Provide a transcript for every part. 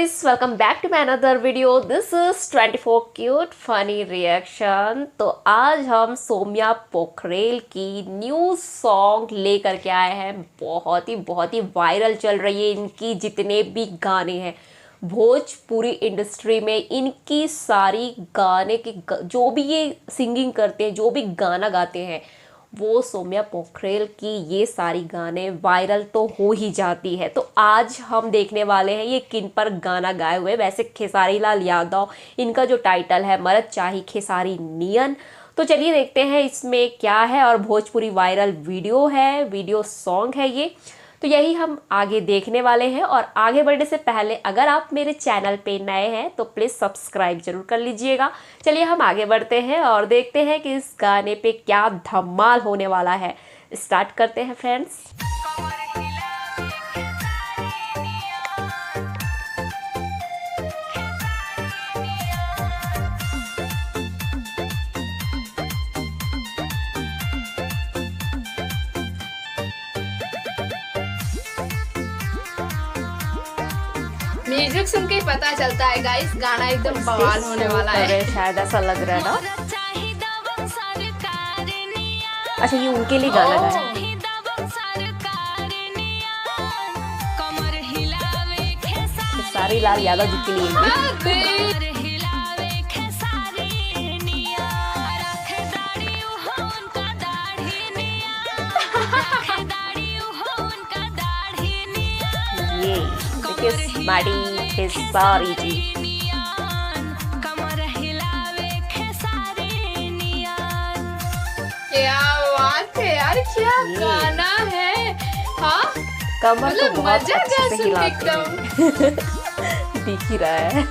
Guys, welcome back to my another video. This is 24 cute funny reaction. तो आज हम सौम्या पोखरेल की न्यू सॉन्ग लेकर के आए हैं। बहुत ही वायरल चल रही है इनकी जितने भी गाने हैं भोजपुरी इंडस्ट्री में। इनकी सारी गाने की जो भी ये सिंगिंग करते हैं, जो भी गाना गाते हैं, वो सौम्या पोखरेल की ये सारी गाने वायरल तो हो ही जाती है। तो आज हम देखने वाले हैं ये किन पर गाना गाए हुए। वैसे खेसारी लाल यादव, इनका जो टाइटल है मरद चाही खेसारी नियन। तो चलिए देखते हैं इसमें क्या है। और भोजपुरी वायरल वीडियो सॉन्ग है ये। तो यही हम आगे देखने वाले हैं। और आगे बढ़ने से पहले अगर आप मेरे चैनल पे नए हैं तो प्लीज़ सब्सक्राइब जरूर कर लीजिएगा। चलिए हम आगे बढ़ते हैं और देखते हैं कि इस गाने पे क्या धमाल होने वाला है। स्टार्ट करते हैं फ्रेंड्स। म्यूजिक सुन के ही पता चलता है गाइस, गाना एकदम बवाल होने वाला है। शायद ऐसा लग रहा है ना। अच्छा, ये उनके लिए गाना गाया। खेसारी लाल यादव जी के लिए। माड़ी खेसारी जी। क्या बात है यार, क्या गाना है। हाँ, कमर तो बहुत मजा अच्छे से हिलाते हैं। दिख ही रहा है।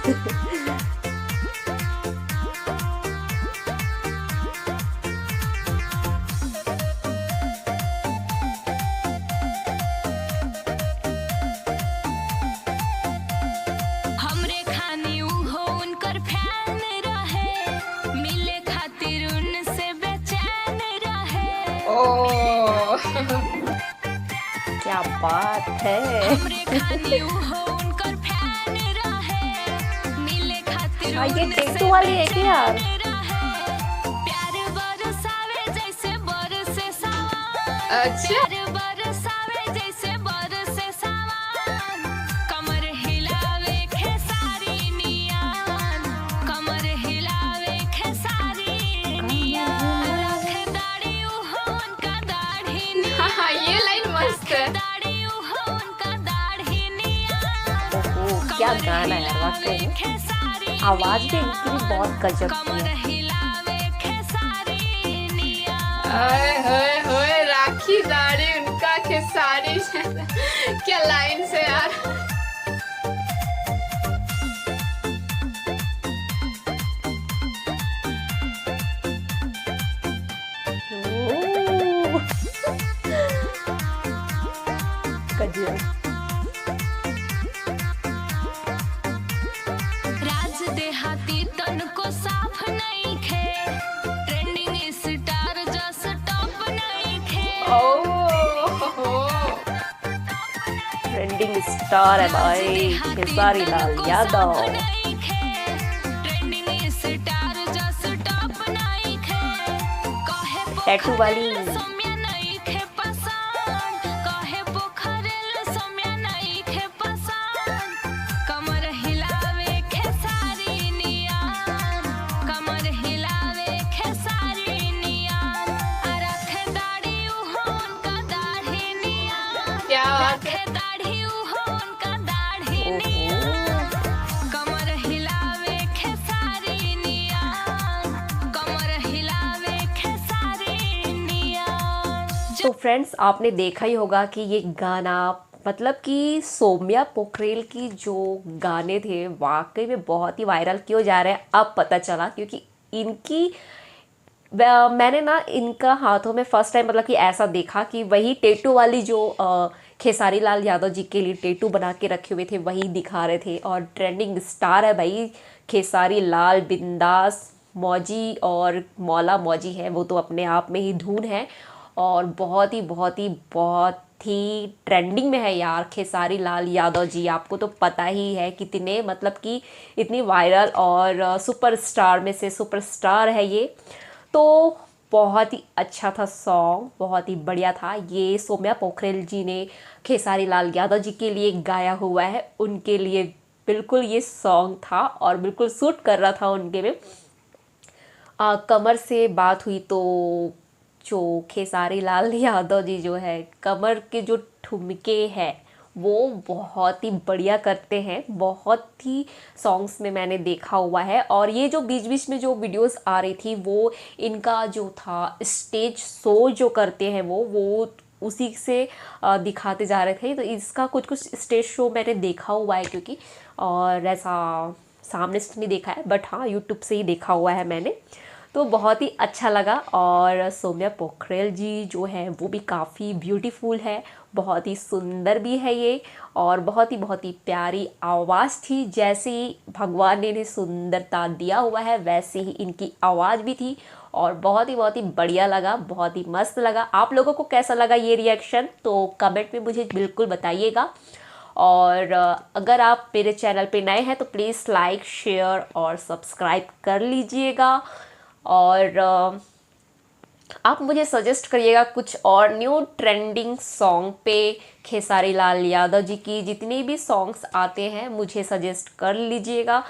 क्या बात है। हाँ, ये टेटू वाली है क्या यार? अच्छा, ये लाइन मस्त है। क्या गाना है वाकई में। आवाज भी इनकी भी बहुत गजब की है। होए राखी दाढ़ी उनका खेसारी। क्या लाइन से यार। राज देहाती तन को साफ नहीं खे, ट्रेंडिंग स्टार जस टॉप नहीं खे। ट्रेंडिंग स्टार है भाई खेसारी लाल यादव। ट्रेंडिंग स्टार जस टॉप नहीं खे। टैटू वाली। क्या बात है। तो फ्रेंड्स, आपने देखा ही होगा कि ये गाना मतलब कि सौम्या पोखरेल की जो गाने थे वाकई में बहुत ही वायरल क्यों जा रहे हैं अब पता चला। क्योंकि इनकी मैंने ना इनका हाथों में फर्स्ट टाइम मतलब कि ऐसा देखा कि वही टेटू वाली जो खेसारी लाल यादव जी के लिए टेटू बना के रखे हुए थे वही दिखा रहे थे। और ट्रेंडिंग स्टार है भाई खेसारी लाल, बिंदास मौजी और मौला मौजी है, वो तो अपने आप में ही धून है। और बहुत ही ट्रेंडिंग में है यार खेसारी लाल यादव जी। आपको तो पता ही है कितने मतलब कि इतनी वायरल और सुपरस्टार में से सुपरस्टार है ये। तो बहुत ही अच्छा था सॉन्ग, बहुत ही बढ़िया था। ये सौम्या पोखरेल जी ने खेसारी लाल यादव जी के लिए गाया हुआ है, उनके लिए बिल्कुल ये सॉन्ग था और बिल्कुल सूट कर रहा था उनके में। कमर से बात हुई तो जो खेसारी लाल यादव जी जो है कमर के जो ठुमके हैं वो बहुत ही बढ़िया करते हैं, बहुत ही सॉन्ग्स में मैंने देखा हुआ है। और ये जो बीच बीच में जो वीडियोस आ रही थी वो इनका जो था स्टेज शो जो करते हैं वो उसी से दिखाते जा रहे थे। तो इसका कुछ स्टेज शो मैंने देखा हुआ है क्योंकि, और ऐसा सामने से नहीं देखा है बट हाँ यूट्यूब से ही देखा हुआ है मैंने। तो बहुत ही अच्छा लगा। और सौम्या पोखरेल जी जो है वो भी काफ़ी ब्यूटीफुल है, बहुत ही सुंदर भी है ये, और बहुत ही प्यारी आवाज़ थी। जैसे ही भगवान ने इन्हें सुंदरता दिया हुआ है वैसे ही इनकी आवाज़ भी थी और बहुत ही बढ़िया लगा, बहुत ही मस्त लगा। आप लोगों को कैसा लगा ये रिएक्शन तो कमेंट में मुझे बिल्कुल बताइएगा। और अगर आप मेरे चैनल पे नए हैं तो प्लीज़ लाइक शेयर और सब्सक्राइब कर लीजिएगा। और आप मुझे सजेस्ट करिएगा कुछ और न्यू ट्रेंडिंग सॉन्ग पे। खेसारी लाल यादव जी की जितने भी सॉन्ग्स आते हैं मुझे सजेस्ट कर लीजिएगा,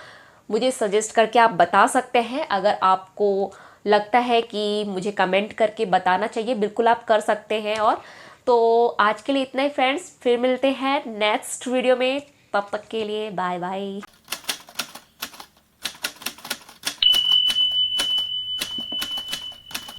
मुझे सजेस्ट करके आप बता सकते हैं। अगर आपको लगता है कि मुझे कमेंट करके बताना चाहिए बिल्कुल आप कर सकते हैं। और तो आज के लिए इतना ही फ्रेंड्स, फिर मिलते हैं नेक्स्ट वीडियो में, तब तक के लिए बाय बाय।